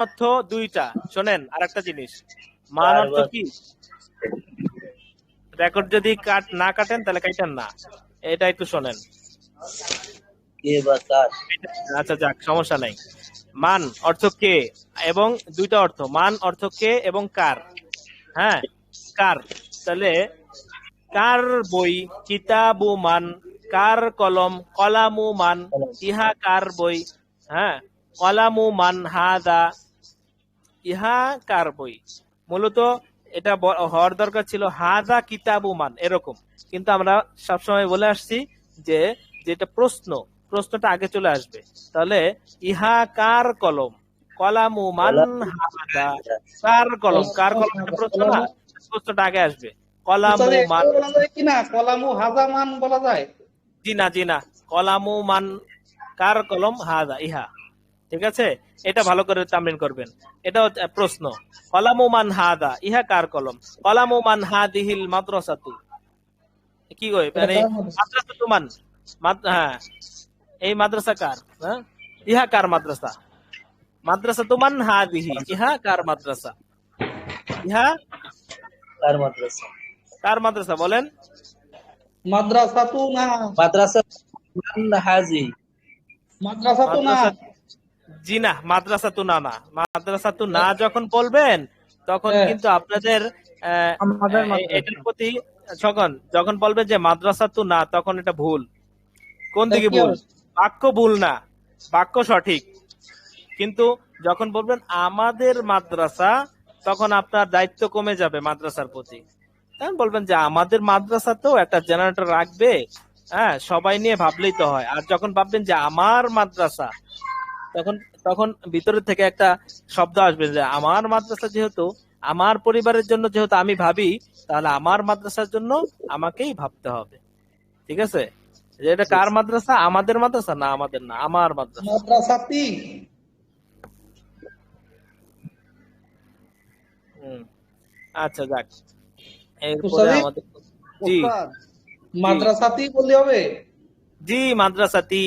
অর্থ দুইটা। শোনেন আরেকটা জিনিস, মান অর্থ কি? রেকর্ড যদি না কাটেন তাহলে কাটেন না, এটা একটু শোনেন। আচ্ছা যাক, সমস্যা নাই। মান অর্থ কে, এবং দুইটা অর্থ, মান অর্থ কে এবং কার। হ্যাঁ, কার। তাহলে কার বই, কিতাবু মান, কার কলম, কলামু মান, ইহা কার বই। হ্যাঁ, কলামু মান হাদা, ইহা কার বই। মূলত এটা হওয়ার দরকার ছিল হাদা কিতাবু মান, এরকম। কিন্তু আমরা সবসময় বলে আসছি যে যেটা প্রশ্নটা আগে চলে আসবে। তাহলে ইহা কার কলম, কলামু মান হাদা, কার কলম, কার কলম এটা প্রশ্ন না, প্রশ্নটা আগে আসবে। কলামু মান, কিনা কলামু হাজা মান বলা যায়? জি না জি না, কলামু মান, কার কলম, হাদা ইহা। ঠিক আছে, এটা ভালো করে তামরিন করবেন। এটা প্রশ্ন। কলামু মান হাদা, ইহা কার কলম। কলামু মান হাদিহিল মাদ্রাসাতু, কি কই মানে মাদ্রাসাতু মান, হ্যাঁ, এই মাদ্রাসা কার। হ্যাঁ, ইহা কার মাদ্রাসা। মাদ্রাসাতু মান হাদিহি, ইহা কার মাদ্রাসা। ইহা কার মাদ্রাসা? কার মাদ্রাসা বলেন? মাদ্রাসাতু না, মাদ্রাসা মান হাজি। মাদ্রাসাতু না। মাদ্রাসা, জি না, মাদ্রাসাতু না, না মাদ্রাসাতু না যখন বলবেন তখন কিন্তু আপনাদের এটার প্রতি যখন বলবেন যে মাদ্রাসাতু না, তখন এটা ভুল। কোন দিকে ভুল? বাক্য ভুল না, বাক্য সঠিক। কিন্তু যখন বলবেন আমাদের মাদ্রাসা, তখন আপনার দায়িত্ব কমে যাবে মাদ্রাসার প্রতি। তখন বলবেন যে আমাদের মাদ্রাসা তো একটা জেনারেটর রাখবে, হ্যাঁ, সবাই নিয়ে ভাবলেই তো হয়। আর যখন ভাববেন যে আমার মাদ্রাসা, তখন তখন ভিতরে থেকে একটা শব্দ আসবে যে আমার মাদ্রাসা, যেহেতু আমার পরিবারের জন্য যেহেতু আমি ভাবি, তাহলে আমার মাদ্রাসার জন্য আমাকেই ভাবতে হবে। ঠিক আছে, যে এটা কার মাদ্রাসা? আমাদের মাদ্রাসা না, আমাদের না, আমার মাদ্রাসা। মাদ্রাসাতি। আচ্ছা যাক, এরপরে আমাদের, জি মাদ্রাসাতি বললে হবে? জি, মাদ্রাসাতি,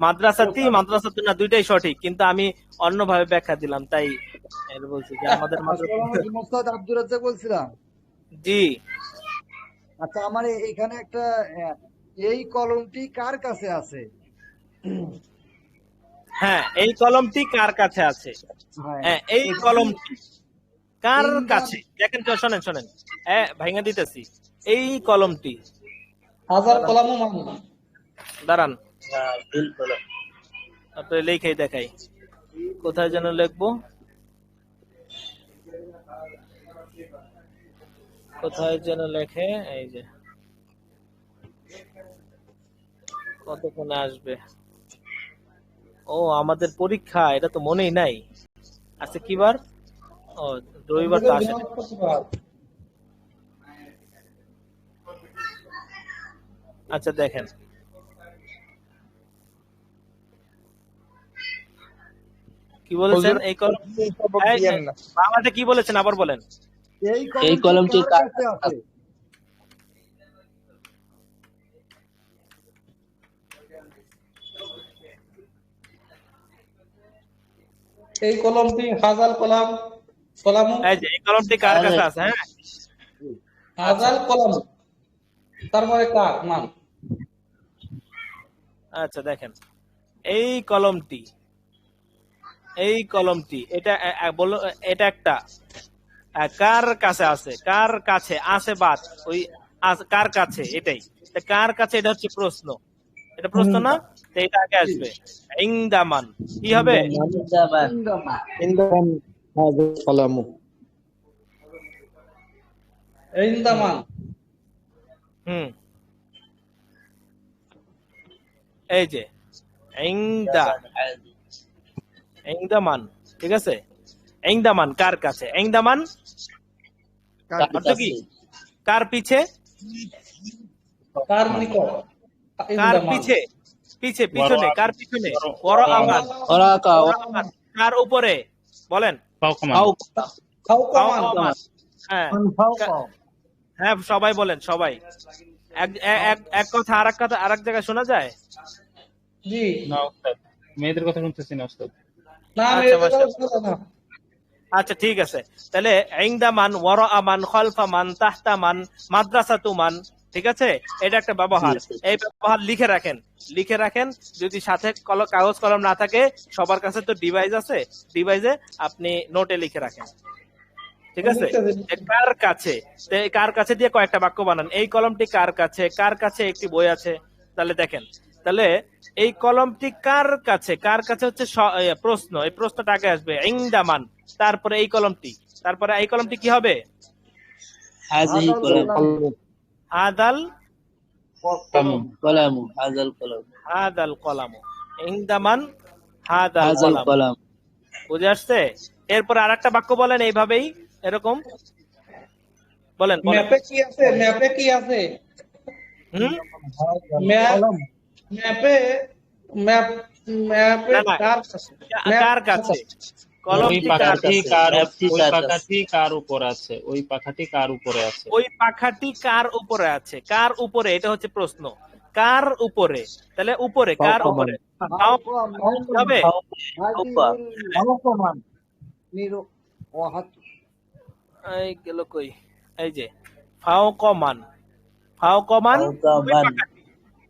মাদ্রাসাতি, মাদ্রাসাতু না, দুইটাই সঠিক, কিন্তু আমি অন্যভাবে ব্যাখ্যা দিলাম, তাই বলছি যে আমাদের মোস্তাদ আব্দুর রাজ্জাক বলছিলাম। জি। আচ্ছা, আমার এখানে একটা এই কলমটি কার কাছে আছে? হ্যাঁ, এই কলমটি কার কাছে আছে? হ্যাঁ, এই কলমটি কার কাছে, দেখেন তো, শোনেন শোনেন, হ্যাঁ ভাইঙ্গা দিতেছি। এই কলমটি, হাজার কলামু মান। দাঁড়ান দিল কলম। আপনি লেখাই দেখাই, কোথায় যেন লিখবো, কোথায় যেন লেখে, এই যে কতক্ষণে আসবে। ও আমাদের পরীক্ষা, এটা তো মনেই নাই। আচ্ছা কি বার? ও রবিবার তো আসে। আচ্ছা দেখেন, কি বলেছেন? এই কলম, বাংলাটা কি বলেছেন আবার বলেন? এই কলমটি কার কাছে আছে? এই কলমটি হাজাল কলাম, কলামু। এই যে এই কলমটি কার কাছে আছে? হ্যাঁ, হাজাল কলাম, তারপরে কার মান। আচ্ছা দেখেন, এই কলমটি, এই কলমটি, এটা বললো, এটা একটা কার কাছে আছে, কার কাছে আছে, বাদ ওই কার কাছে, এটাই কার কাছে, এটা হচ্ছে প্রশ্ন, এটা প্রশ্ন না, তো এটা আগে আসবে। ইংদামান কি হবে? ইনদামান। এই যে ইংদামান, ঠিক আছে, ইংদামান কার কাছে, ইংদামান অর্থ কি? কার পিছে, কার নিকট, কার পিছে, পিছে, পিছনে, কার পিছনে, কার উপরে, বলেন। হ্যাঁ হ্যাঁ, সবাই বলেন, সবাই। এক কথা আর এক কথা আর এক জায়গায় শোনা যায়। জি না ওস্তাদ, মেয়েদের কথা শুনতেছি না ওস্তাদ। না আমি আচ্ছা এটা মাশাআল্লাহ। বলবো না। আচ্ছা ঠিক আছে, তাহলে ইনদা মান, ওয়ারা মান, খালফা মান, তাহতা মান, মাদ্রাসাতু মান। ঠিক আছে, এটা একটা জি ব্যবহার। স্যার। এই ব্যবহার লিখে রাখেন, লিখে রাখেন। যদি সাথে কাগজ কলম না থাকে, সবার কাছে তো ডিভাইস আছে, ডিভাইসে আপনি নোটে লিখে রাখেন। ঠিক আছে, লিখতেছি। যে কার কাছে, তো এই কার কাছে দিয়ে কয়েকটা বাক্য বানান। এই কলমটি কার কাছে, কার কাছে একটি বই আছে। তাহলে দেখেন, তাহলে এই কলমটি কার কাছে, কার কাছে হচ্ছে প্রশ্ন, এই প্রশ্নটা আগে আসবে ইনদামান, তারপরে এই কলমটি, তারপরে এই কলমটি কি হবে? হাজিহি হাদাল কলাম। কলাম। হাদাল কলম। কলামু হাজাল কলাম। হাদাল কলাম, ইনদামান হাদাল হাজাল কলাম। কলাম। বুঝে আসছে? এরপর আরেকটা বাক্য বলেন এইভাবেই, এরকম বলেন বলেন। ম্যাপে কি আছে? ম্যাপে কি আছে? হুম, ম্যাপ কলম। ম্যাপে ম্যাপ ম্যাপে না না, কার কাছে? ম্যাপ কার কাছে, ওই কলমটি কার পাখাটি কাছে, কার ম্যাপটি ওই কার কাছে? পাখাটি কার উপর আছে? ওই পাখাটি কার উপরে আছে? ওই পাখাটি কার উপরে আছে, কার উপরে, এটা হচ্ছে প্রশ্ন। কার উপরে, তাহলে উপরে, কার উপরে কি হবে? হাউপা। ফাওকমান। নিরু ওয়াহাত। এই গেল কই, এই যে ফাওকমান, ফাওকমান, হাউকা ওই মান।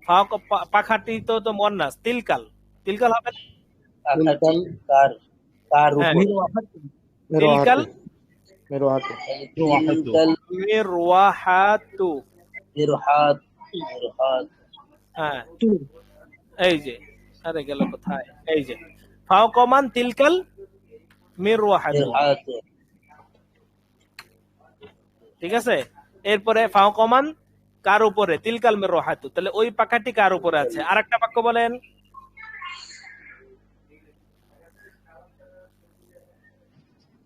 পাখাটি, পাখাটি তো মন্নাস, তিলকাল, তিলকাল হবে না? পাখাটি কার, কার হ্যাঁ, উপর? তিলকাল তিলকাল মিরওয়াহাতু। মিরহাত। মিরহাত। হ্যাঁ, এই যে, আরে গেল কোথায়, এই যে ফাওকমান তিলকাল মিরওয়াহাতু। মিরহাত। ঠিক আছে, এরপরে ফাওকমান কার উপরে, তিলকাল মিরওয়াহাতু, তাহলে ওই পাখাটি কার উপরে আছে। আরেকটা বাক্য বলেন।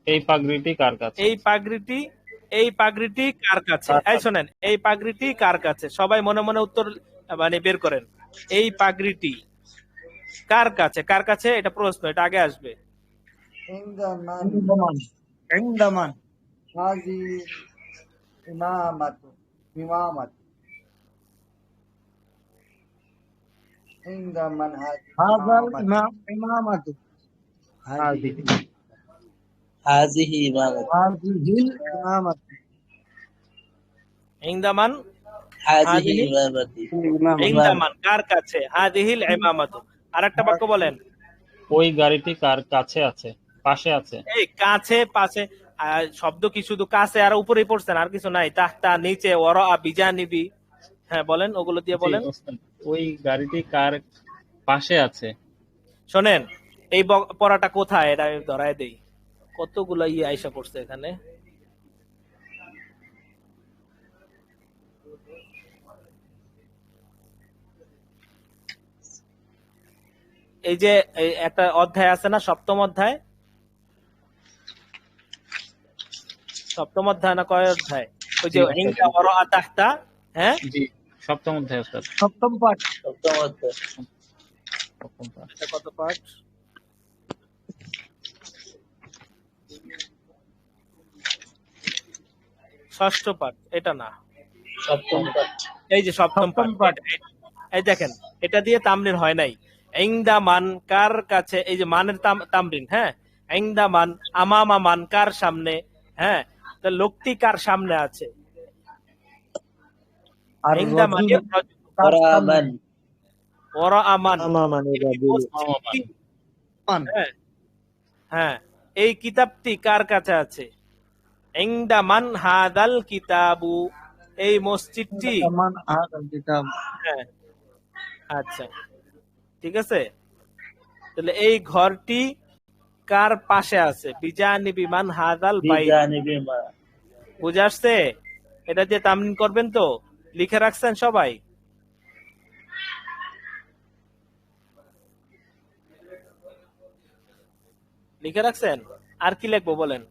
এই পাগড়িটি কার কাছে? এই পাগড়িটি, এই পাগড়িটি কার কাছে। এই শোনেন, এই পাগড়িটি কার কাছে, সবাই মনে মনে উত্তর মানে বের করেন। এই পাগড়িটি কার কাছে, কার কাছে, এটা প্রশ্ন, এটা আগে আসবে। ইনদামান। ইনদামান। হাজি ইমামাতু। ইমামাত। ইনদামান হাজি হাদাল ইমামাতু। হাজিহি। হাজিহি ইমামত। হাজিহিল ইমামাতু। ইনদামান, হাজিহি হাজিহি, ইমামতি। ইনদামান কার কাছে, হাদিহিল ইমামাতু। আরেকটা বাক্য বলেন। ওই গাড়িটি কার কাছে আছে? পাশে আছে? এই কাছে, পাশে, শব্দ কি শুধু কাছে আর উপরেই পড়ছেন, আর কিছু নাই? তাহতা, নিচে, ওরা, বিজানিবি। হ্যাঁ বলেন, ওগুলো দিয়ে জি বলেন। ওস্তাদ, ওই গাড়িটি কার পাশে আছে? শোনেন, এই পড়াটা কোথায়, এটা আমি ধরায় দেই। কতগুলা আইসা পড়ছে এখানে। এই যে এই একটা অধ্যায় আছে না, সপ্তম অধ্যায়, সপ্তম অধ্যায় না কয় অধ্যায়, ওই যে জি ওস্তাদ। ইনদা ওরা তাহতা। হ্যাঁ, জি সপ্তম অধ্যায় ওস্তাদ। সপ্তম পাঠ। সপ্তম অধ্যায়। সপ্তম পাঠ। এটা কত পাঠ? ষষ্ঠ পাঠ, এটা না, সপ্তম পাঠ। এই যে সপ্তম সপ্তম পাঠ। পাঠ। এই দেখেন, এটা দিয়ে তামরিন হয় নাই। ইনদা মান কার কাছে, এই যে মানের তামরিন। হ্যাঁ, ইনদা মান, আমামা মান কার সামনে। হ্যাঁ, তো লোকটি কার সামনে আছে। আর ইনদা মানে ওরামান। ওরা আমান, মান। হ্যাঁ হ্যাঁ, এই কিতাবটি কার কাছে আছে। ইনদা মান হাদাল কিতাবু, এই মসজিদটি। মান হাদাল কিতাব। হ্যাঁ, আচ্ছা ঠিক আছে, তাহলে এই ঘরটি কার পাশে আছে। বিজানিবি মান হাদাল বাইত। বিজানিবি মা। বুঝে আসছে? এটা দিয়ে তামরিন করবেন তো, লিখে রাখছেন সবাই? লিখে রাখছেন? আর কি লিখবো বলেন?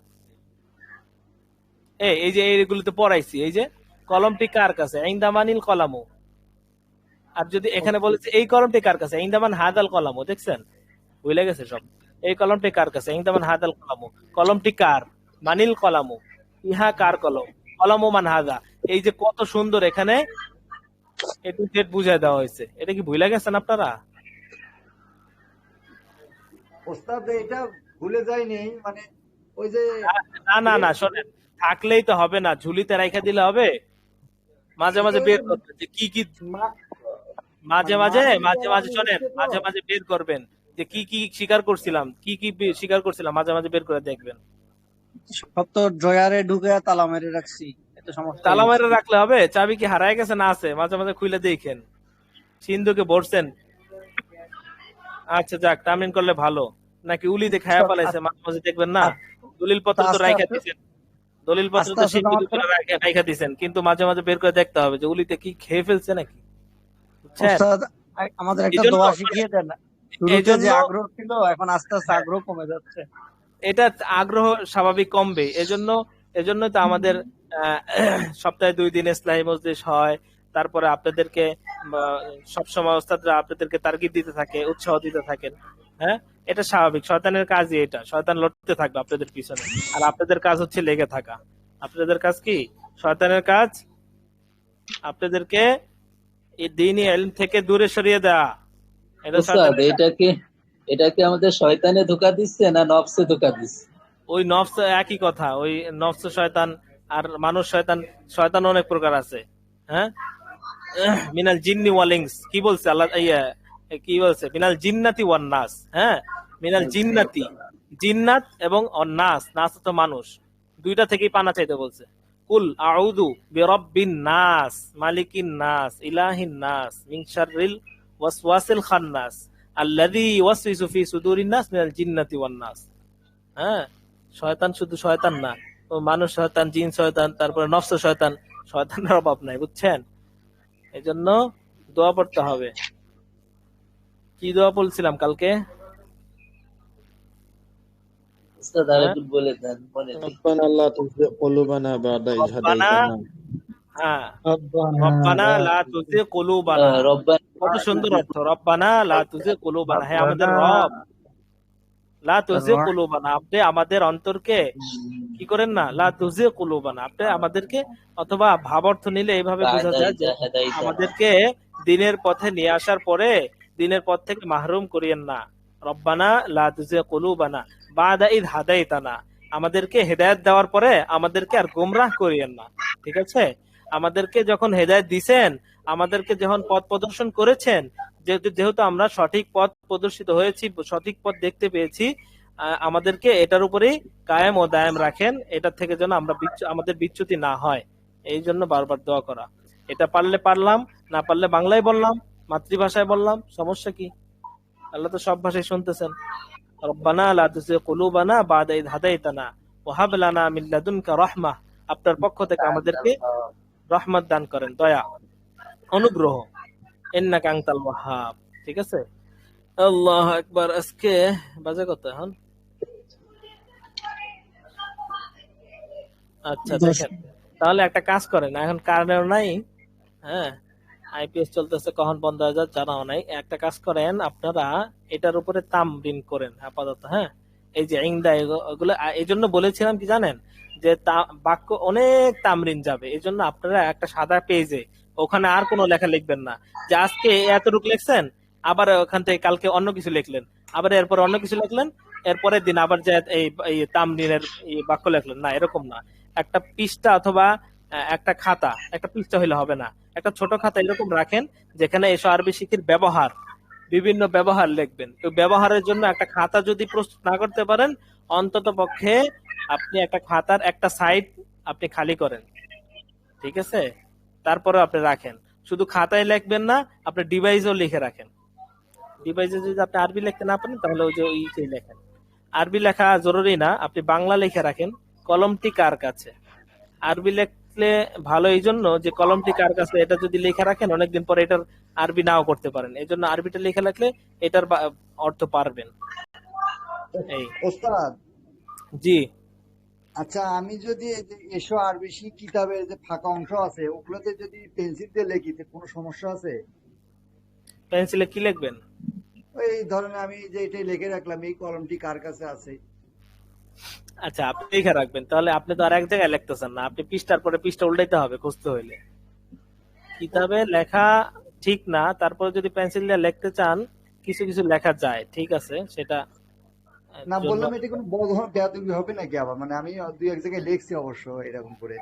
এই যে এইগুলো তো পড়াইছি। এই যে কলমটি কার কাছে, ইনদামানিল কলামু। আর যদি এখানে বলেছে এই কলমটি কার কাছে, ইনদামান হাদাল কলামু, দেখছেন ভুলে গেছে সব। এই কলমটি কার কাছে, ইনদামান হাদাল কলামু, কলমটি কার, মানিল কলামু, ইহা কার কলম, কলামু মান হাদা। এই যে কত সুন্দর এখানে এ টু জেড বুঝাই দেওয়া হয়েছে। এটা কি ভুলে গেছেন আপনারা? ওস্তাদ এটা ভুলে যায়নি, মানে ওই যে না না না, শোনেন, থাকলেই তো হবে না, ঝুলিতে রাইখা দিলে হবে? মাঝে মাঝে বের করবেন যে কি কি, মা- মাঝে মানে মাঝে মাহফিল মাঝে করা মাঝে শোনেন, নিচ্ছে তো। মাঝে মাঝে বের করবেন যে কি কি স্বীকার করছিলাম, কি কি স্বীকার করছিলাম, মাঝে মাঝে বের করে দেখবেন। সব তো ড্রয়ারে ঢুকে তালা মেরে রাখছি, এত সমস্যা তালা হয়েছে। মেরে রাখলে হবে? চাবি কি হারায় গেছে না আছে? মাঝে মাঝে খুলে দেখেন। সিন্ধুকে ভরছেন? আচ্ছা যাক, তামিন করলে ভালো। নাকি উলিতে খায়া পালাইছে, মাঝে মাঝে দেখবেন না। দলিল পত্র তো আস্তে রাইখা আস্তে দিছেন, দলিল পত্র আস্তে তো আস্তে সিন্ধুর জমা উপরে করে। রাইখা দিছেন, কিন্তু মাঝে মাঝে বের করে দেখতে হবে যে উলিতে কি খেয়ে ফেলছে নাকি, বুঝছেন? ওস্তাদ আমাদের এই একটা জন্য দোয়া শিখিয়ে দেন। এই শুরুতে যে জন্য আগ্রহ ছিল এখন আস্তে আস্তে আগ্রহ কমে যাচ্ছে। এটা আগ্রহ স্বাভাবিক কমবে। এজন্য তো আমাদের সপ্তাহে 2 দিন ইসলাহি মজলিস হয়। তারপরে আপনাদেরকে সবসময় ওস্তাদরা আপনাদেরকে তারগিব দিতে থাকে, উৎসাহ দিতে থাকেন। হ্যাঁ, এটা স্বাভাবিক, শয়তানের কাজই এটা। শয়তান লড়তে থাকবে আপনাদের পিছনে, আর আপনাদের কাজ হচ্ছে লেগে থাকা। আপনাদের কাজ কি? শয়তানের কাজ আপনাদেরকে এই দ্বীনি ইলম থেকে দূরে সরিয়ে দেওয়া। এটা উস্তাদ শয়তানের কাজ। এটা কি আমাদের শয়তানে ধোকা দিচ্ছে না নফসে ধোকা দিচ্ছে? ওই নফস একই কথা, ওই নফস শয়তান আর মানুষ শয়তান। শয়তান অনেক প্রকার আছে। হ্যাঁ, মিনাল জিন্নি ওয়াল ইনস, কি বলছে আল্লাহ, কি বলছে? মিনাল জিন্নাতি ওয়ান নাস। হ্যাঁ, মিনাল জিন্নাতি, জিন্নাত এবং নাস, নাস তো মানুষ, দুইটা থেকেই পানা চাইতে বলছে। কুল আউযু বিরাব্বিন নাস, মালিকিন নাস, ইলাহিন নাস, মিন শাররিল ওয়াসওয়াসিল খান্নাস, আল্লাযী ইউওয়াসওয়িসু ফি সুদুরিন নাস মিনাল জিন্নাতি ওয়ান নাস। হ্যাঁ, শয়তান শুধু শয়তান না, ও মানুষ শয়তান, জিন শয়তান, তারপরে নফস শয়তান। শয়তানের অভাব নাই, বুঝছেন? এই জন্য দোয়া পড়তে হবে। কি দোয়া বলছিলাম কালকে? উস্তাদ হ্যাঁ, আরেকটু বলে দেন, মনে নেই। ربنا لا تزغ قلوبنا بعد إذ রব্বানা, هديتنا হ্যাঁ, ربنا রব্বানা لا লা তুযিগ কুলুবানা। রব্বানা কত সুন্দর অর্থ, রব্বানা লা তুযিগ কুলুবানা। হ্যাঁ, আমাদের ربنا রব, লা তুযিগ কুলুবানা, আপনি আমাদের অন্তরকে কি করেন না, লা তুযিগ কুলুবানা, আপনি আমাদেরকে, অথবা ভাব অর্থ নিলে এইভাবে বোঝা বাদা যায় যে ইযা হাদাইতানা। আমাদেরকে দিনের পথে নিয়ে আসার পরে দিনের পথ থেকে মাহরুম করিয়েন না। রব্বানা লা তুযিগ কুলুবানা বাদা ইয হাদাইতানা, আমাদেরকে হেদায়েত দেওয়ার পরে আমাদেরকে আর গোমরাহ করিয়েন না। ঠিক আছে? আমাদেরকে যখন হেদায়েত দিছেন, আমাদেরকে যখন পথ প্রদর্শন করেছেন, যেহেতু আমরা সঠিক পথ প্রদর্শিত হয়েছি, সঠিক পথ দেখতে পেয়েছি, আমাদেরকে এটার উপরেই কায়েম ও দায়েম রাখেন। এটা থেকে যেন আমরা আমাদের বিচ্যুতি না হয়, এই জন্য বারবার দোয়া করা। এটা পারলে পারলাম, না পারলে বাংলায় বললাম, মাতৃভাষায় বললাম, সমস্যা কি? আল্লাহ তো সব ভাষায় শুনতেছেন। রব্বানা লা তুযিগ কুলুবানা বাদা ইয হাদাইতানা ওয়া হাব লানা মিন লাদুনকা রাহমাহ, আপনার পক্ষ থেকে আমাদেরকে রহমত দান করেন, দয়া, অনুগ্রহ। ইন্নাকা আনতাল ওয়াহ্হাব। ঠিক আছে? আল্লাহু আকবার। আজকে বাজে কত এখন? আচ্ছা দেখেন, তাহলে একটা কাজ করেন, এখন কারেন্টও নাই, হ্যাঁ, আইপিএস চলতেছে, কখন বন্ধ হয়ে যায় জানাও নাই। একটা কাজ করেন, আপনারা এটার উপরে তামরিন করেন আপাতত। হ্যাঁ, এই যে ইংদা, এগুলো এই জন্য বলেছিলাম কি জানেন, যে বাক্য অনেক তামরিন যাবে। এই জন্য আপনারা একটা সাদা পেজে, ওখানে আর কোনো লেখা লিখবেন না যে আজকে এতটুকু লিখছেন, আবার ওখান থেকে কালকে অন্য কিছু লিখলেন, আবার এরপর অন্য কিছু লিখলেন, এরপরের দিন আবার যে এই তামরিনের এই বাক্য লিখলেন না, এরকম না। একটা পৃষ্ঠা অথবা একটা খাতা, একটা পৃষ্ঠা হইলে হবে না, একটা ছোট খাতা এরকম রাখেন, যেখানে এসব আরবি শিখির ব্যবহার, বিভিন্ন ব্যবহার লিখবেন। তো ব্যবহারের জন্য একটা খাতা যদি প্রস্তুত না করতে পারেন, অন্তত পক্ষে আপনি একটা খাতার একটা সাইড আপনি খালি করেন। ঠিক আছে? তারপরে আপনি রাখেন। শুধু খাতায় লিখবেন না, আপনি ডিভাইসও লিখে রাখেন। ডিভাইসে যদি আপনি আরবি লিখতে না পারেন, তাহলে ওই যে ওই লেখেন। আরবি লেখা জরুরি না, আপনি বাংলা লিখে রাখেন। কলমটি কার কাছে? আরবি লিখলে ভালো এই জন্য যে কলমটি কার কাছে, এটা যদি লিখে রাখেন অনেকদিন পরে এটার আরবি নাও করতে পারেন। এই জন্য আরবিটা লিখে রাখলে এটার অর্থ পারবেন। এই, ওস্তাদ, জি, আচ্ছা আমি যদি এই যে এসো আরবি কিতাবের যে ফাঁকা অংশ আছে ওগুলোতে যদি পেন্সিল দিয়ে লিখি তো কোনো সমস্যা আছে? পেন্সিলে কি লিখবেন? ওই ধরেন আমি যে এটাই লিখে রাখলাম, এই কলমটি কার কাছে আছে। আচ্ছা, আপনি লিখে রাখবেন, তাহলে আপনি তো আর এক জায়গায় লিখতেছেন না, আপনি পৃষ্ঠার পরে পৃষ্ঠা উল্টাইতে হবে খুঁজতে হইলে। কিতাবে লেখা ঠিক না, তারপরে যদি পেন্সিল দিয়ে লিখতে চান, কিছু কিছু লেখা যায়, ঠিক আছে, সেটা না জন্য বললাম এটা কোনো বড় ধরনের বেয়াদবি হবে নাকি আবার, মানে আমি দুই এক জায়গায় লিখছি অবশ্য এরকম করে।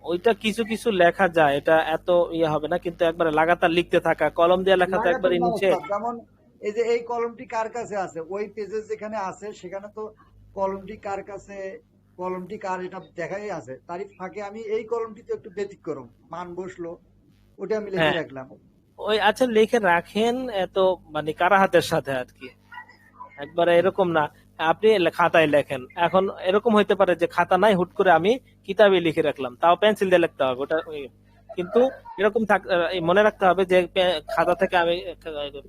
ওইটা কিছু কিছু লেখা যায়, এটা এত ইয়ে হবে না, কিন্তু একবারে লাগাতার লিখতে থাকা, কলম দিয়ে লেখা তো লাগাতার একবারে না নিচে। ওস্তাদ, যেমন এই যে এই কলমটি কার কাছে আছে, ওই পেজে যেখানে আছে সেখানে তো কলমটি কার কাছে, কলমটি কার এটা দেখাই আছে, তারই ফাঁকে আমি এই কলমটিতে একটু ব্যতিক্রম মান বসলো, ওটা আমি লিখে হ্যাঁ, রাখলাম। ওই আচ্ছা লিখে রাখেন, এত মানে কারা হাতের সাথে আর কি, একবারে এরকম না। আপনি খাতায় লেখেন, এখন এরকম হইতে পারে যে খাতা নাই, হুট করে আমি কিতাবে লিখে রাখলাম, তাও পেন্সিল দিয়ে লিখতে হবে ওটা কিন্তু এরকম মনে রাখতে হবে যে খাতা থেকে আমি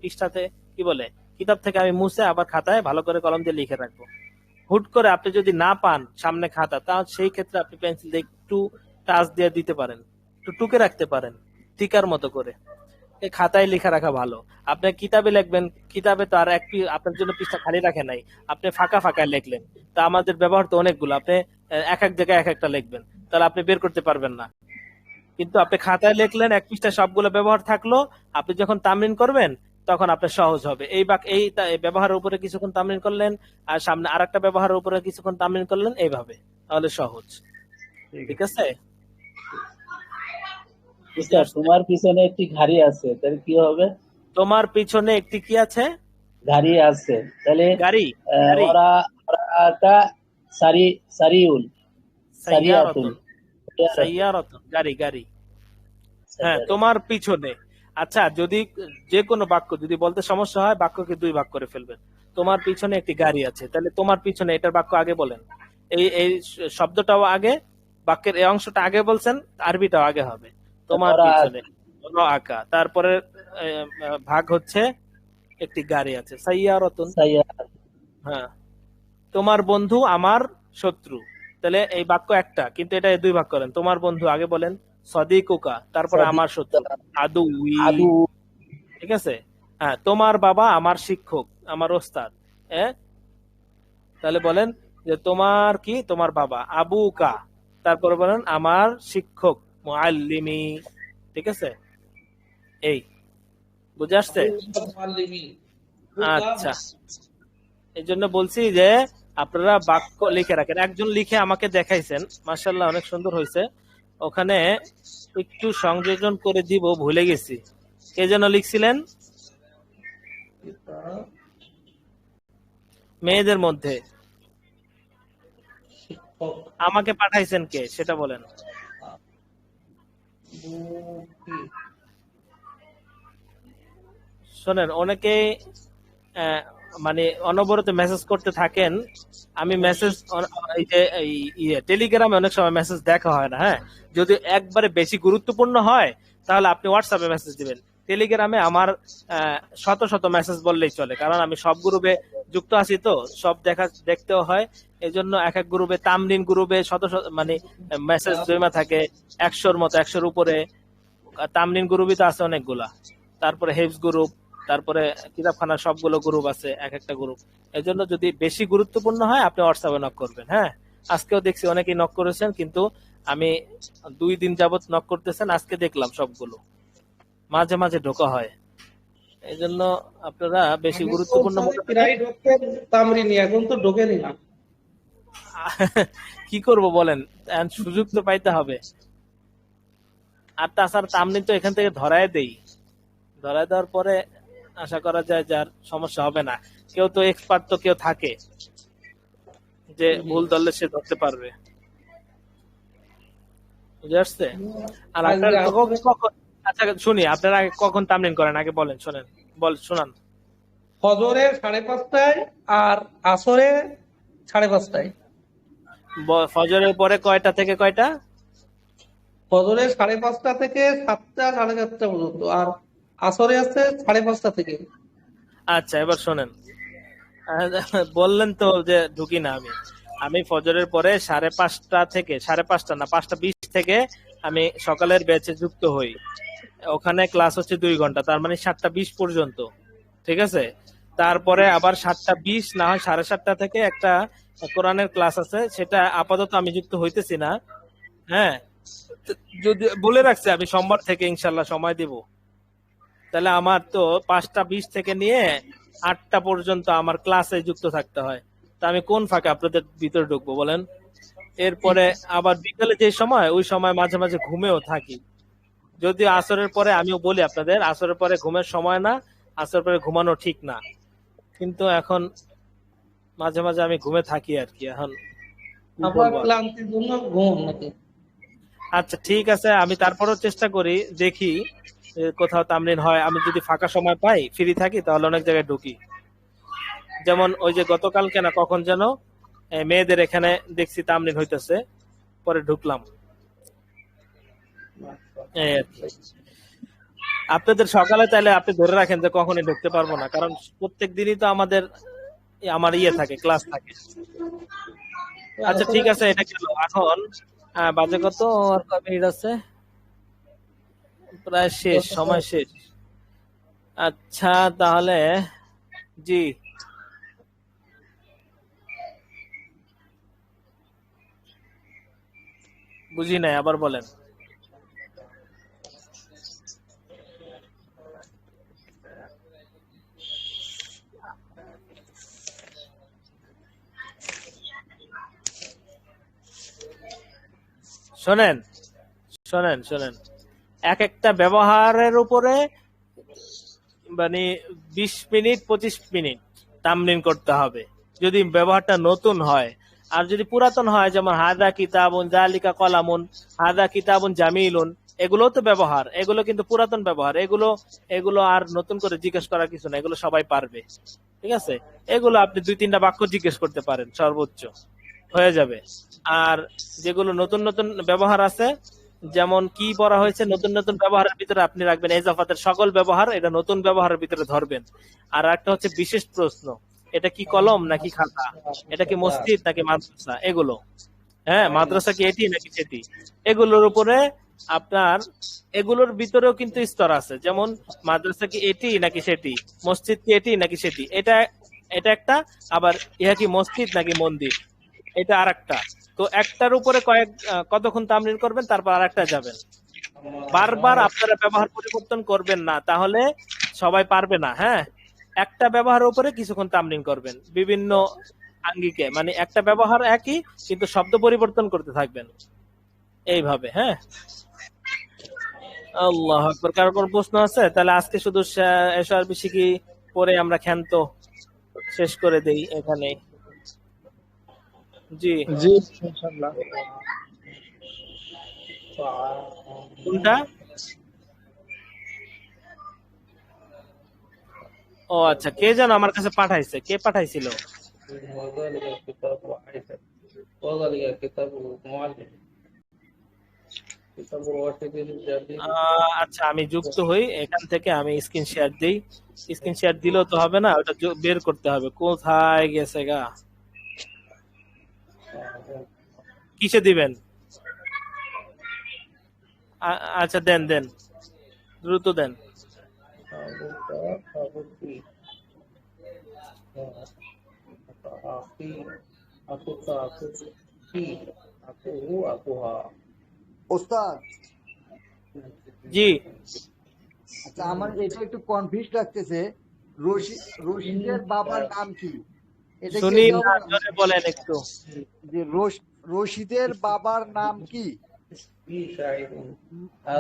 পৃষ্ঠাতে কি বলে কিতাব থেকে আমি মুছে আবার খাতায় ভালো করে কলম দিয়ে লিখে রাখবো। হুট করে আপনি যদি না পান সামনে খাতা, তাহলে সেই ক্ষেত্রে আপনি পেন্সিল দিয়ে একটু টাচ দিয়ে দিতে পারেন, একটু টুকে রাখতে পারেন টিকার মতো করে। এই খাতায় লেখা রাখা ভালো। আপনি কিতাবে লিখবেন, কিতাবে তো আর আপনার জন্য পৃষ্ঠা খালি রাখে নাই, আপনি ফাঁকা ফাঁকা লিখলেন। তা আমাদের ব্যবহার তো অনেকগুলো, আপনি এক এক জায়গায় এক একটা লিখবেন, তাহলে আপনি বের করতে পারবেন না। কিন্তু আপনি খাতায় লিখলেন, এক পৃষ্ঠায় সবগুলো ব্যবহার থাকলো, আপনি যখন তামরিন করবেন তখন আপনার সহজ হবে। এই ব্যবহারের উপরে কিছুক্ষণ তামরিন করলেন, আর সামনে আরেকটা ব্যবহারের উপরে কিছুক্ষণ তামরিন করলেন, এইভাবে তাহলে সহজ। ঠিক আছে? স্যার তোমার পিছনে একটি ঘাড়ি আছে, তাহলে কি হবে? তোমার পিছনে একটি কি আছে? ঘাড়ি আছে, তাহলে গাড়ি। ওরা ওরাটা সারিউল সারিয়াতুল, সাইয়ারাতুন, গাড়ি গাড়ি। হ্যাঁ, তোমার পিছনে। আচ্ছা, যদি যে কোনো বাক্য যদি বলতে সমস্যা হয়, বাক্যকে দুই ভাগ করে ফেলবেন। তোমার পিছনে একটি গাড়ি আছে, তাহলে তোমার পিছনে এটার বাক্য আগে বলেন, এই শব্দটাও আগে, বাক্যের এই অংশটা আগে বলছেন, আরবিটাও আগে হবে। তোমার পিছনে আঁকা, তারপরে ভাগ হচ্ছে একটি গাড়ি আছে, সাইয়ারাতুন। হ্যাঁ, তোমার বন্ধু আমার শত্রু, তাহলে এই বাক্য একটা, কিন্তু এটা দুই ভাগ করেন। তোমার বন্ধু আগে বলেন সদিকুকা, তারপরে আমার শত্রু আদুই। ঠিক আছে? হ্যাঁ, তোমার বাবা আমার শিক্ষক, আমার ওস্তাদ। তাহলে বলেন যে তোমার কি, তোমার বাবা আবুকা, তারপরে বলেন আমার শিক্ষক মুআল্লিমি। ঠিক আছে? এই বুঝে আসছে? আচ্ছা, এই জন্য বলছি যে আপনারা বাক্য লিখে রাখেন। একজন লিখে আমাকে দেখাইছেন, মাশাআল্লাহ অনেক সুন্দর হয়েছে। ওখানে একটু সংযোজন করে দিব, ভুলে গেছি। কে যেন লিখছিলেন মেয়েদের মধ্যে? আমাকে পাঠাইছেন কে সেটা বলেন। শোনেন, অনেকে মানে অনবরত মেসেজ করতে থাকেন। আমি মেসেজ এই যে টেলিগ্রামে অনেক সময় মেসেজ দেখা হয় না। হ্যাঁ, যদি একবারে বেশি গুরুত্বপূর্ণ হয় তাহলে আপনি হোয়াটসঅ্যাপে মেসেজ দিবেন। টেলিগ্রামে আমার শত শত মেসেজ বললেই চলে, কারণ আমি সব গ্রুপে যুক্ত আছি, তো সব দেখতেও হয়। এই জন্য এক এক গ্রুপে, তামরিন গ্রুপে শত শত মানে মেসেজ জমা থাকে, 100-র মতো, 100-র উপরে। তামরিন গ্রুপই তো আছে অনেকগুলা, তারপরে হেফজ গ্রুপ, তারপরে কিতাবখানার সবগুলো গ্রুপ আছে, এক একটা গ্রুপ। এই জন্য যদি বেশি গুরুত্বপূর্ণ হয় আপনি হোয়াটসঅ্যাপে নক করবেন। হ্যাঁ, আজকেও দেখছি অনেকেই নক করেছেন, কিন্তু আমি 2 দিন যাবত নক করতেছেন, আজকে দেখলাম সবগুলো, মাঝে মাঝে ঢোকা হয়। এই জন্য আপনারা বেশি গুরুত্বপূর্ণ তামরিনি এখন তো ঢোকেনি না। কি করব বলেন, সুযোগ তো পাইতে হবে। আর তাছাড়া তামরিন তো এখান থেকে ধরায় দেওয়ার পরে আশা করা যায় যার সমস্যা হবে না। কেউ তো এক্সপার্ট তো কেউ থাকে যে ভুল ধরলে সে ধরতে পারবে। বুঝে আসছে? আর আপনারা কখন, আচ্ছা শুনি, আপনারা কখন তামরিন করেন আগে বলেন, শোনান। ফজরে 5:30 আর আসরে 5:30। ফজরের পরে কয়টা থেকে কয়টা? ফজরে 5:30 থেকে 7টা 7:30 পর্যন্ত, আর আসরে আছে 5:30 থেকে। আচ্ছা, এবার শোনেন, বললেন তো যে ঢুকি না আমি ফজরের পরে 5:30 থেকে 5:30 না 5:20 থেকে আমি সকালের ব্যাচে যুক্ত হই। ওখানে ক্লাস হচ্ছে 2 ঘন্টা, তার মানে 7:20 পর্যন্ত। ঠিক আছে? তারপরে আবার 7:20 না হয় 7:30 থেকে একটা কোরআনের ক্লাস আছে, সেটা আপাতত আমি যুক্ত হইতেছি না। হ্যাঁ, যদি বলে রাখছি আমি সোমবার থেকে ইনশাল্লাহ সময় দিব। তাহলে আমার তো 5:20 থেকে নিয়ে 8টা পর্যন্ত আমার ক্লাসে যুক্ত থাকতে হয়। তা আমি কোন ফাঁকে আপনাদের ভিতরে ঢুকবো বলেন? এরপরে আবার বিকেলে যে সময়, ওই সময় মাঝে মাঝে ঘুমেও থাকি। যদিও আসরের পরে, আমিও বলি আপনাদের, আসরের পরে ঘুমের সময় না, আসরের পরে ঘুমানো ঠিক না, কিন্তু এখন মাঝে মাঝে আমি ঘুমে থাকি আর কি। এখন কি আপনার বলবো আর? ক্লান্তির জন্য ঘুম নাকি? আচ্ছা ঠিক আছে, আমি তারপরেও চেষ্টা করি, দেখি কোথাও তামরিন হয়। আমি যদি ফাঁকা সময় পাই, ফ্রি থাকি, তাহলে অনেক জায়গায় ঢুকি। যেমন ওই যে গতকালকে না কখন যেন মেয়েদের এখানে দেখছি তামরিন হইতেছে, পরে ঢুকলাম। এই আর কি। আপনাদের সকালে তাহলে আপনি ধরে রাখেন যে কখনই ঢুকতে পারবো না, কারণ প্রত্যেক দিনই তো আমার থাকে, ক্লাস থাকে। আচ্ছা ঠিক আছে, এটা গেল। এখন বাজে কত, আর কয় মিনিট আছে? প্রায় শেষ, সময় শেষ। আচ্ছা তাহলে, জি বুঝি নাই, আবার বলেন। শোনেন শোনেন শোনেন, এক একটা ব্যবহারের উপরে মানে 20 মিনিট 25 মিনিট তামরিন করতে হবে, যদি ব্যবহারটা নতুন হয়। আর যদি পুরাতন হয়, যেমন হাদা কিতাবুন জালিকা কলামুন, হাদা কিতাবুন জামিলুন, এগুলো তো ব্যবহার, এগুলো কিন্তু পুরাতন ব্যবহার, এগুলো এগুলো আর নতুন করে জিজ্ঞেস করার কিছু না, এগুলো সবাই পারবে। ঠিক আছে, এগুলো আপনি 2-3টা বাক্য জিজ্ঞেস করতে পারেন সর্বোচ্চ, হয়ে যাবে। আর যেগুলো নতুন নতুন ব্যবহার আছে, যেমন কি পড়া হয়েছে, নতুন নতুন ব্যবহারের ভিতরে আপনি রাখবেন এজাফাতের সকল ব্যবহার, এটা নতুন ব্যবহারের ভিতরে ধরবেন। আর একটা হচ্ছে বিশেষ প্রশ্ন, এটা কি কলম নাকি খাতা, এটা কি মসজিদ নাকি মাদ্রাসা, এগুলো। হ্যাঁ, মাদ্রাসা কি এটি নাকি সেটি, এগুলোর উপরে আপনার, এগুলোর ভিতরেও কিন্তু স্তর আছে, যেমন মাদ্রাসা কি এটি নাকি সেটি, মসজিদ কি এটি নাকি সেটি, এটা এটা একটা। আবার ইহা কি মসজিদ নাকি মন্দির, এটা আর একটা। তো একটার উপরে কতক্ষণ তামরিন করবেন, তারপর আর একটা যাবেন। বারবার আপনারা ব্যবহার পরিবর্তন করবেন না, তাহলে সবাই পারবে না। হ্যাঁ, একটা ব্যবহারের উপরে কিছুক্ষণ তামরিন করবেন, বিভিন্ন আঙ্গিকে, মানে একটা ব্যবহার একই, কিন্তু শব্দ পরিবর্তন করতে থাকবেন এইভাবে। হ্যাঁ, আল্লাহ আকবার। কারো কোনো প্রশ্ন আছে? তাহলে আজকে শুধু এসআর বেশি কি পরে আমরা ক্ষান্ত শেষ করে দেই এখানে। জি, জি ইনশাআল্লাহ। কোনটা? ও আচ্ছা, কে যেন আমার কাছে পাঠাইছে, কে পাঠাইছিল? আচ্ছা, আমি যুক্ত হই, এখান থেকে আমি স্ক্রিন শেয়ার দিই। স্ক্রিন শেয়ার দিলেও তো হবে না, ওটা বের করতে হবে, কোথায় গেছে গা। কিসে দিবেন? আচ্ছা দেন দেন, দ্রুত দেন। ওস্তাদ, জি, আচ্ছা আমার এটা একটু কনফিউজ লাগতেছে। রশিদের বাবার নাম কি? এটা কি শুনি এটা না, হবে জোরে বলেন একটু। যে রশিদের বাবার নাম কি?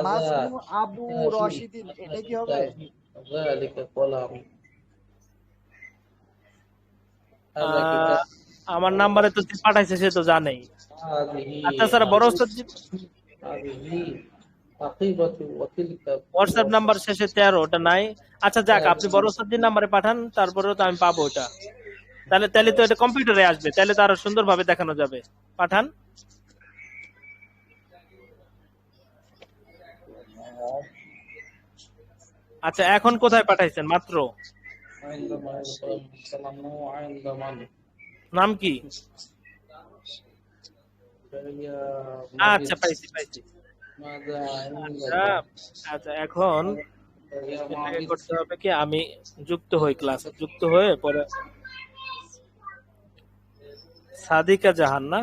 মাসমু আবু রশিদিন, এটা কি হবে? আহ, আমার নাম্বারে তো যে পাঠাইছে সে তো জানেই। আচ্ছা স্যার, বড় ওস্তাদ হোয়াটসঅ্যাপ নাম্বার শেষে 13, ওটা নাই। আচ্ছা যাক, আপনি বড় ওস্তাদের নাম্বারে পাঠান, তারপরেও তো আমি পাবো ওটা। তাহলে তাহলে তো এটা কম্পিউটারে আসবে, তাহলে তো আরো সুন্দরভাবে দেখানো যাবে। পাঠান। আচ্ছা, এখন কোথায় পাঠাইছেন? মাত্র নাম কি? আচ্ছা, পাইছি পাইছি। আচ্ছা আচ্ছা, এখন এটাকে করতে হবে কি, আমি যুক্ত হই, ক্লাসে যুক্ত হয়ে পরে। সাদিকা জাহান না?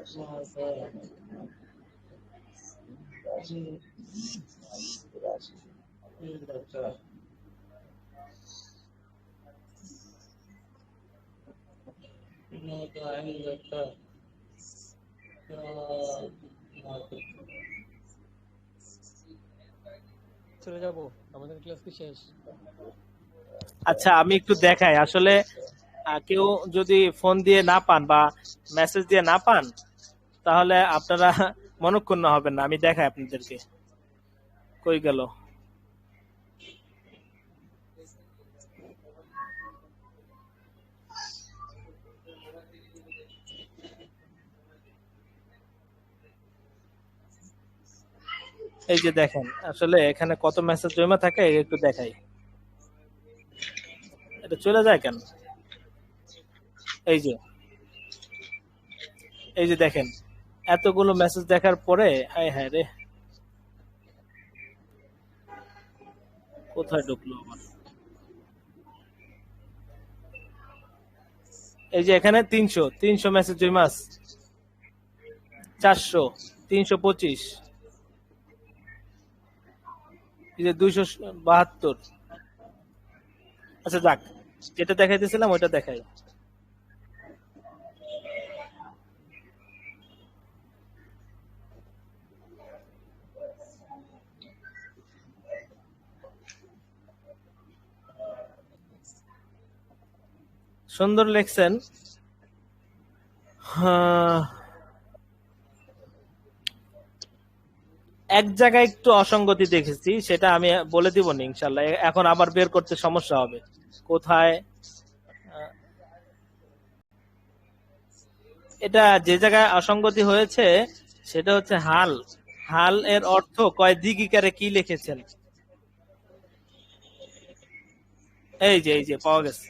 চলে যাব, আমাদের ক্লাস কি শেষ? আচ্ছা আমি একটু দেখাই আসলে কেউ যদি ফোন দিয়ে না পান বা মেসেজ দিয়ে না পান তাহলে আপনারা মনক্ষুণ্ণ হবেন না। আমি দেখাই আপনাদেরকে। কই গেল? এই যে দেখেন আসলে এখানে কত মেসেজ জমা থাকে একটু দেখাই। এটা চলে যায় কেন? এই যে দেখেন এতগুলো মেসেজ দেখার পরে হায় হায় রে, কোথায় ঢুকলো আমার? এই যে এখানে 300 মেসেজ জমা আছে, 400, 325, এই যে 272। আচ্ছা যাক, যেটা দেখাইতেছিলাম ওইটা দেখাই। সুন্দর লেখছেন। এক জায়গায় একটু অসঙ্গতি দেখেছি, সেটা আমি বলে দিব না ইনশাল্লাহ। এখন আবার বের করতে সমস্যা হবে কোথায়। এটা যে জায়গায় অসঙ্গতি হয়েছে সেটা হচ্ছে হাল। হাল এর অর্থ কয় দিগিকারে কি লিখেছেন? এই যে পাওয়া গেছে।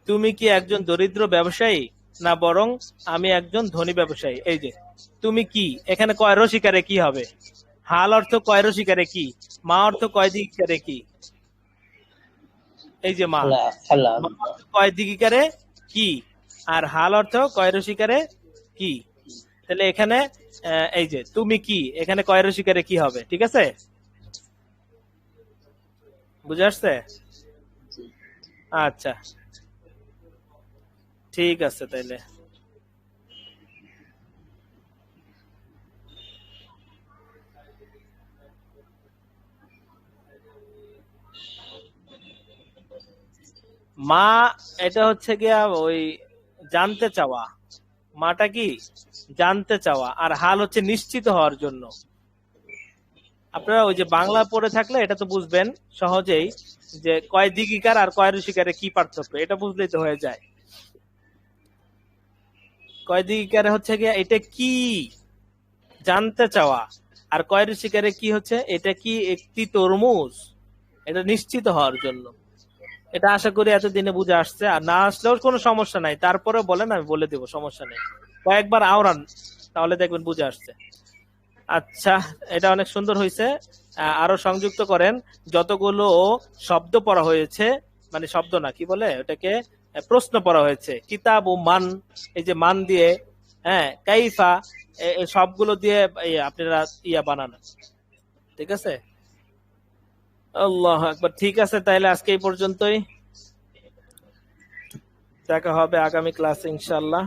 তুমি কি একজন দরিদ্র ব্যবসায়ী, না বরং আমি একজন ধনী ব্যবসায়ী। এই যে তুমি কি, এখানে কয় রসিকারে কি হবে? হাল অর্থ কয় রসিকারে কি, মা অর্থ কয় দিগিকারে কি। এই যে মা কয় দিগিকারে কি, আর হাল অর্থ কয় রসিকারে কি। তাহলে এখানে এই যে তুমি কি, এখানে কয় রসিকারে কি হবে? ঠিক আছে, বুঝে আসছে? আচ্ছা ঠিক আছে তাইলে। মা এটা হচ্ছে গিয়া ওই জানতে চাওয়া, মাটা কি জানতে চাওয়া, আর হাল হচ্ছে নিশ্চিত হওয়ার জন্য। আপনারা ওই যে বাংলা পড়ে থাকলে এটা তো বুঝবেন সহজেই যে কয় দিগিকার আর কয় রসিকারে কি পার্থক্য, এটা বুঝলেই তো হয়ে যায়। কয় দিগিকারে হচ্ছে গিয়া এটা কি জানতে চাওয়া, আর কয় রসিকারে কি হচ্ছে এটা কি একটি তরমুজ, এটা নিশ্চিত হওয়ার জন্য। এটা আশা করি এতদিনে বুঝে আসছে, আর না আসলেও কোনো সমস্যা নাই, তারপরে বলেন আমি বলে দেবো, সমস্যা নেই। কয়েকবার আওড়ান তাহলে দেখবেন বুঝে আসছে। আচ্ছা এটা অনেক সুন্দর হয়েছে। আরো সংযুক্ত করেন যতগুলো শব্দ পড়া হয়েছে, মানে শব্দ না কি বলে ওটাকে, প্রশ্ন পড়া হয়েছে। কিতাব ও মান, এই যে মান দিয়ে, হ্যাঁ কাইফা, এই সবগুলো দিয়ে আপনারা বানান। ঠিক আছে, আল্লাহ আকবার। ঠিক আছে তাহলে আজকে এই পর্যন্তই, দেখা হবে আগামী ক্লাসে ইনশাআল্লাহ।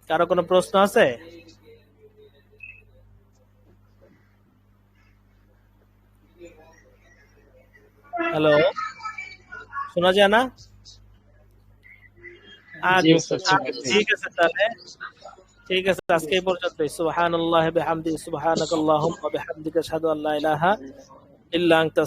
কারো কোনো প্রশ্ন আছে? হ্যালো, শোনা যায় না? ঠিক আছে তাহলে, ঠিক আছে আজকে এই পর্যন্ত। সুবহানাল্লাহি বিহামদিহি, সুবহানাকাল্লাহুম্মা ওয়া বিহামদিকা, আশহাদু আল্লা ইলাহা ইল্লা আনতা।